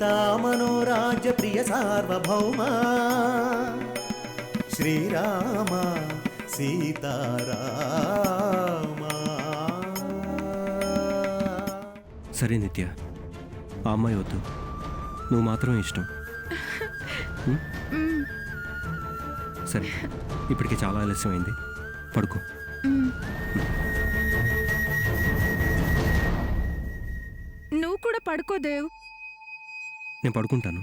సీతా మనోరాజ్య ప్రియ సార్వభౌమ శ్రీరామ సీతారామ. సరే నిత్య, ఆ అమ్మాయి వద్దు, నువ్వు మాత్రమే ఇష్టం. సరే, ఇప్పటికి చాలా ఆలస్యమైంది, పడుకో. నువ్వు కూడా పడుకో దేవ్. నేను పడుకుంటాను.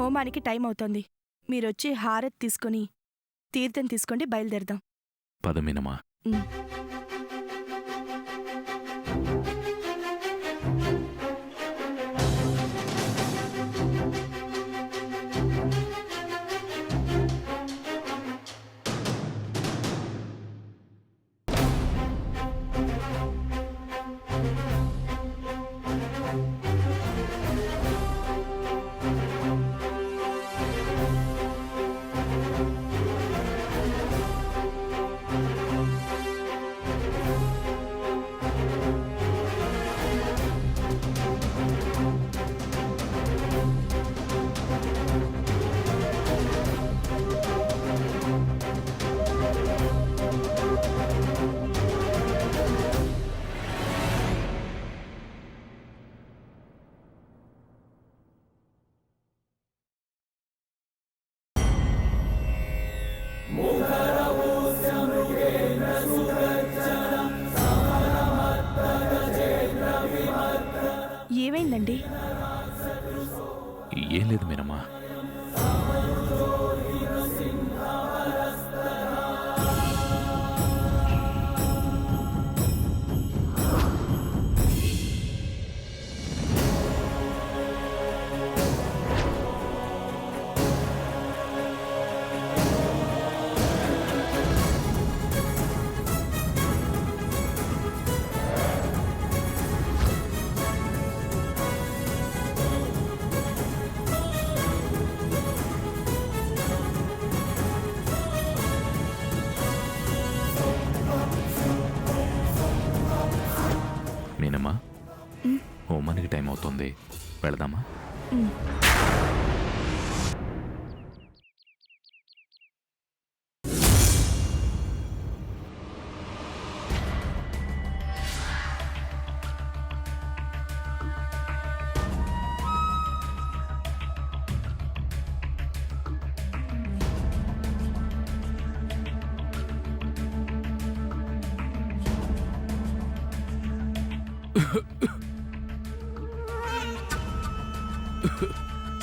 హోమానికి టైం అవుతోంది. మీరొచ్చి హారతి తీసుకుని తీర్థం తీసుకోండి, బయలుదేరదాం. పద మీనమ్మా. ఉమ్. ఏమైందండి? ఏం లేదు మీనమ్మా. మీనమ్మా, హోమానికి టైం అవుతుంది, వెళదామా? ఉమ్.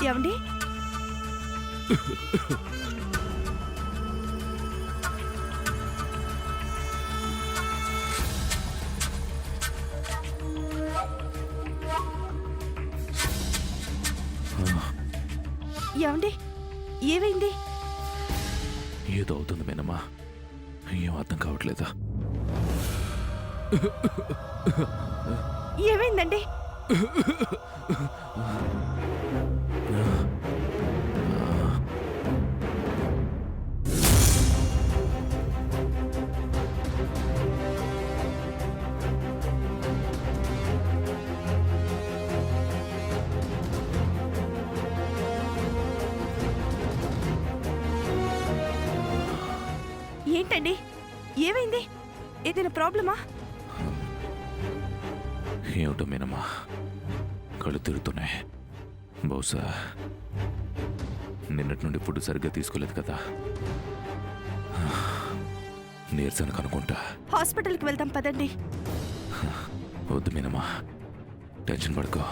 ఏమండి? ఏమండి? ఏమైంది? ఏదో అవుతుంది మీనమ్మా, ఏం అర్థం కావట్లేదు. ఏమైందండి? ఏంటండి? ఏమైంది? ఏదైనా ప్రాబ్లమా? ఏమిటో మీనమ్మా, కళ్ళు తిరుగుతున్నాయి. బహుశా నిన్నటి నుండి ఫుడ్ సరిగ్గా తీసుకోలేదు కదా, నీరసనకు అనుకుంటా. హాస్పిటల్కి వెళ్దాం పదండి. వద్దు మీనమ్మా, టెన్షన్ పడుకో,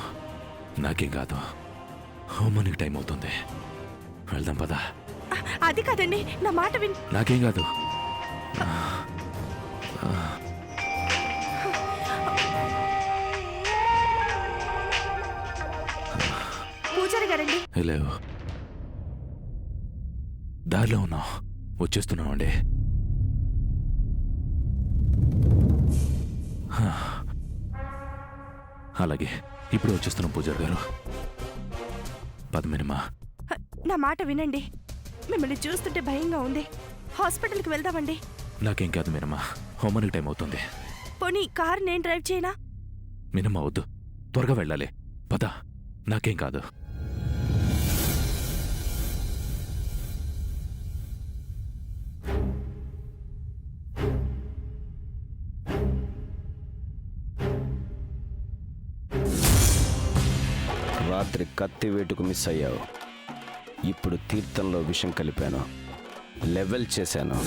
నాకేం కాదు. హోమానికి టైం అవుతుంది, వెళ్దాం పదా. అది కాదండి, నా మాట విన్. నాకేం కాదు. పూజారి గారండి. లేవు, దారిలో ఉన్నాం, వచ్చేస్తున్నామండి. అలాగే ఇప్పుడు వచ్చేస్తున్నాం పూజారి గారు. పద్మినిమా, నా మాట వినండి, మిమ్మల్ని చూస్తుంటే భయంగా ఉంది. హాస్పిటల్కి వెళ్దామండి. నాకేం కాదు మీనమ్మా, హోమానికి టైం అవుతుంది. పోనీ కారు నేను డ్రైవ్ చేయనా? మీనమ్మా వద్దు, త్వరగా వెళ్ళాలి, పద. నాకేం కాదు. రాత్రి కత్తి వేటుకు మిస్ అయ్యావు. ఇప్పుడు తీర్థంలో విషం కలిపాను, లెవెల్ చేశాను.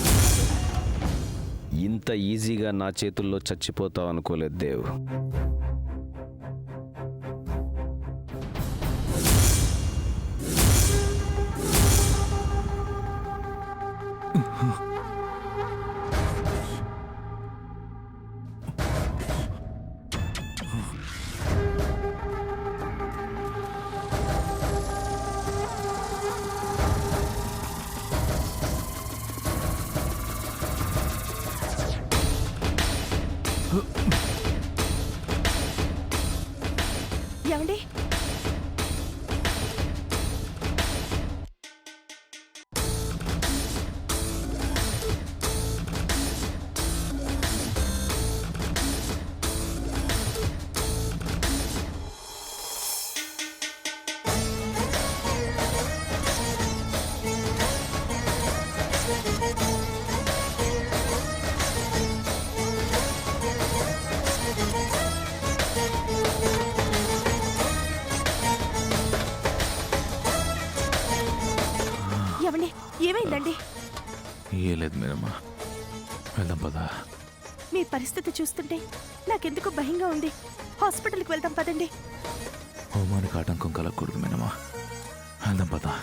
ఇంత ఈజీగా నా చేతుల్లో చచ్చిపోతావు అనుకోలేదు దేవ్. ఏమండి? ఏమండి? ఏమైందండి? ఏ లేదు మీరమ్మా, వెళ్దాం పదా. మీ పరిస్థితి చూస్తుంటే నాకెందుకు భయంగా ఉంది. హాస్పిటల్కి వెళ్దాం పదండి. హోమానికి ఆటంకం కలగకూడదు మీనమ్మా, వెళ్దాం పదా.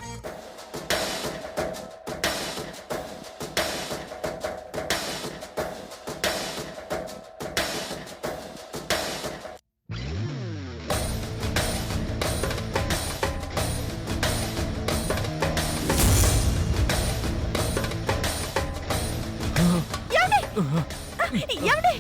ఏమండి?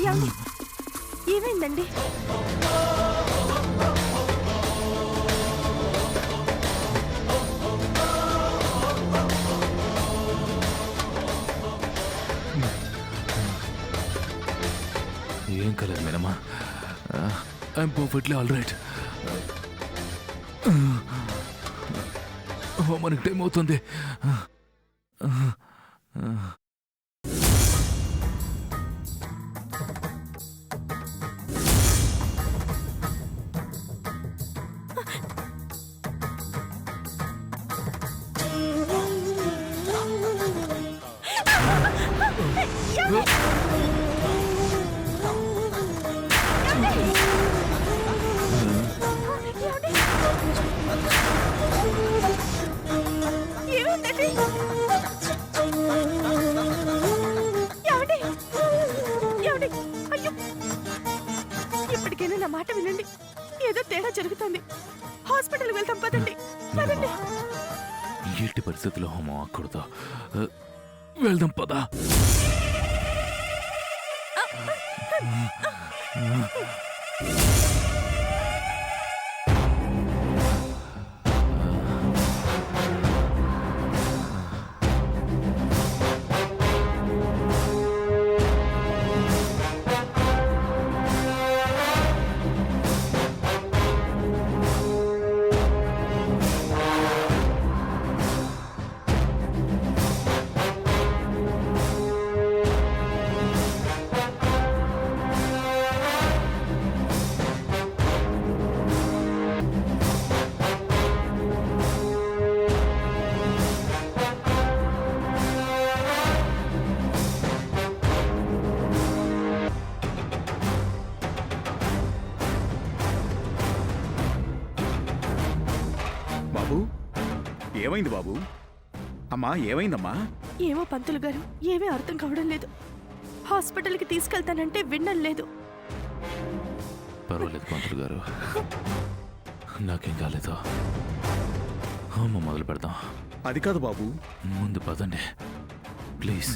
ఏమండి? ఏమైందండి? ఏం కలదు మీనమ్మా, ఐఎమ్ పర్ఫెక్ట్లీ ఆల్ రైట్. హోమానికి టైం అవుతుంది. ఏమైందండి? ఏమండి? ఏమండి? అయ్యో! ఇప్పటికైనా నా మాట వినండి. ఏదో తేడా జరుగుతుంది. హాస్పిటల్కి వెళ్తాం పదండి. పదండి. ఎట్టి పరిస్థితుల్లో హోమం ఆకూడదు, వెళ్దాం పదా. బాబు, ఏమైంది బాబు? అమ్మా, ఏమైందమ్మా? ఏమో పంతులు గారు, ఏమీ అర్థం కావడం లేదు. హాస్పిటల్కి తీసుకెళ్తానంటే వినడం లేదు. పర్వాలేదు పంతులు గారు, నాకేం కాలేదు. హోమం మొదలు పెడదాం. అది కాదు బాబు. ముందు పదండి ప్లీజ్.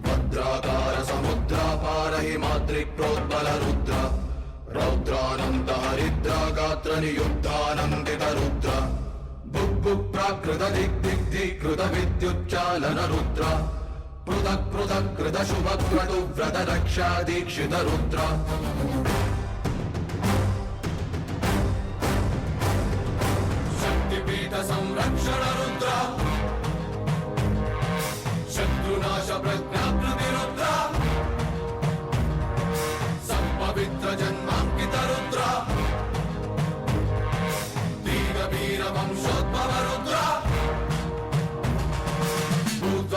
భద్రాకార సముద్రాపార హిమాద్రి ప్రోద్బల రుద్ర రౌద్రానంద హరిద్ర గాత్ర నియుద్ధానందిత రుద్ర బుగ్గు ప్రాకృత దిగ్దిగ్ధీకృత విద్యుచ్చాలన రుద్ర పృథక్ పృథక్ కృత శుభ క్రతు వ్రత రక్షా దీక్షిత రుద్ర శక్తిపీఠ సంరక్షణ రుద్ర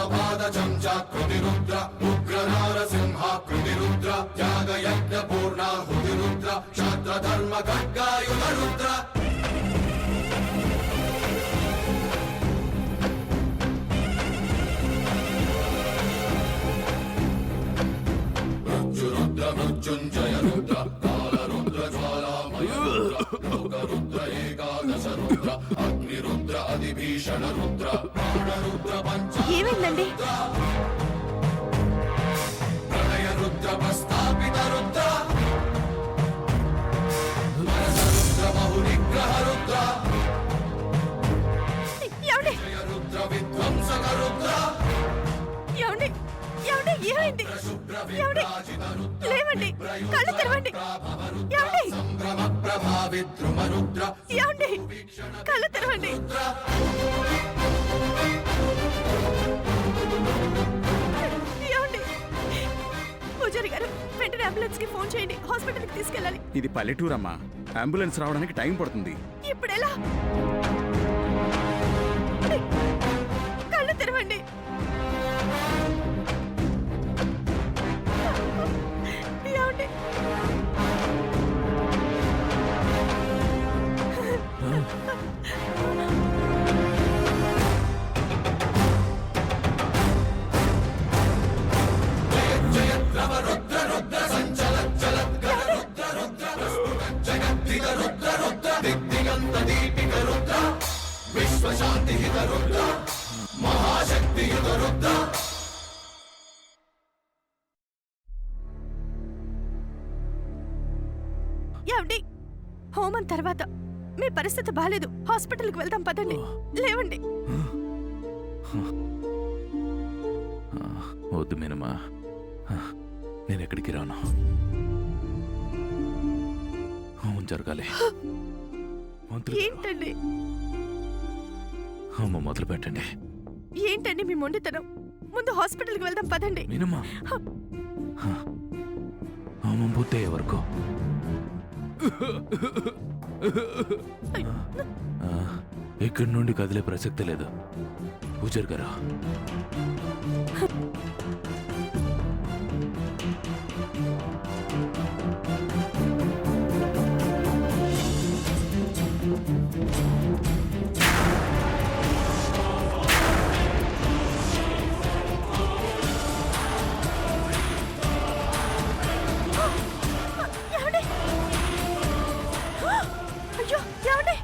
चमचाकृति रुद्र उग्र नारसिंहाकृति रुद्र त्यागयज्ञ पूर्णाहुति रुद्र क्षात्र धर्म खड्गायुध रुद्र मृत्युरुद्र मृत्युञ्जय रुद्र काल रुद्र ज्वालामय रुद्र लोक रुद्र एकादश रुद्र अग्नि रुद्र अधिभीषण रुद्र प्राण रुद्र पंच ఏమైందండి? प्रणय रुद्र प्रस्थापित रुद्र मनस रुद्र बहुनिग्रह रुद्र ఏమండి? जय रुद्र विध्वंसक रुद्र ఏమండి? ఏమండి? ఏమైంది? शुभ्र ఏమండి? विराजित रुद्र లేవండి, కళ్ళు తెరవండి. ఏమండి? संभ्रम प्रभावित ध्रुव रुद्र ఏమండి? కళ్ళు తెరవండి. ఏమండి? పూజారి గారు, వెంటనే అంబులెన్స్ కి ఫోన్ చేయండి. హాస్పిటల్కి తీసుకెళ్ళాలి. ఇది పల్లెటూరమ్మా, అంబులెన్స్ రావడానికి టైం పడుతుంది. ఇప్పుడు ఎలా? కళ్ళు తెరవండి. ఏమండి? जगद्धित रुद्र रुद्र दिग्दिगंत दीपिक रुद्र विश्व शांति हित रुद्र महाशक्ति युत रुद्र ఏమండి? హోమం తర్వాత మీ పరిస్థితి బాలేదు. హాస్పిటల్కి వెళ్దాం పదండి. లేవండి. వద్దు మీనమ్మా, నేను ఎక్కడికి రాను. అవును జరగాలి. ఏంటండి? అమ్మ మొదలు పెట్టండి. ఏంటండి మీ మొండితనం? ముందు హాస్పిటల్కి వెళ్దాం పదండి. మీనమ్మా, అమ్మ పూర్తయ్యే వరకు ఇక్కడి నుండి కదిలే ప్రసక్తి లేదు. పూజారి గారు, ఏమండి? అయ్యో, ఏమండి?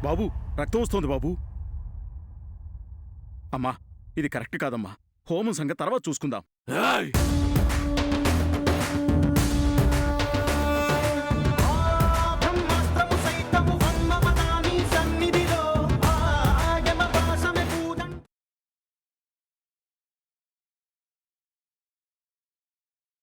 బాబు, రక్తం వస్తోంది బాబు. అమ్మా, ఇది కరెక్ట్ కాదమ్మా. హోమం సంగతి తర్వాత చూసుకుందాం. ఏయ్!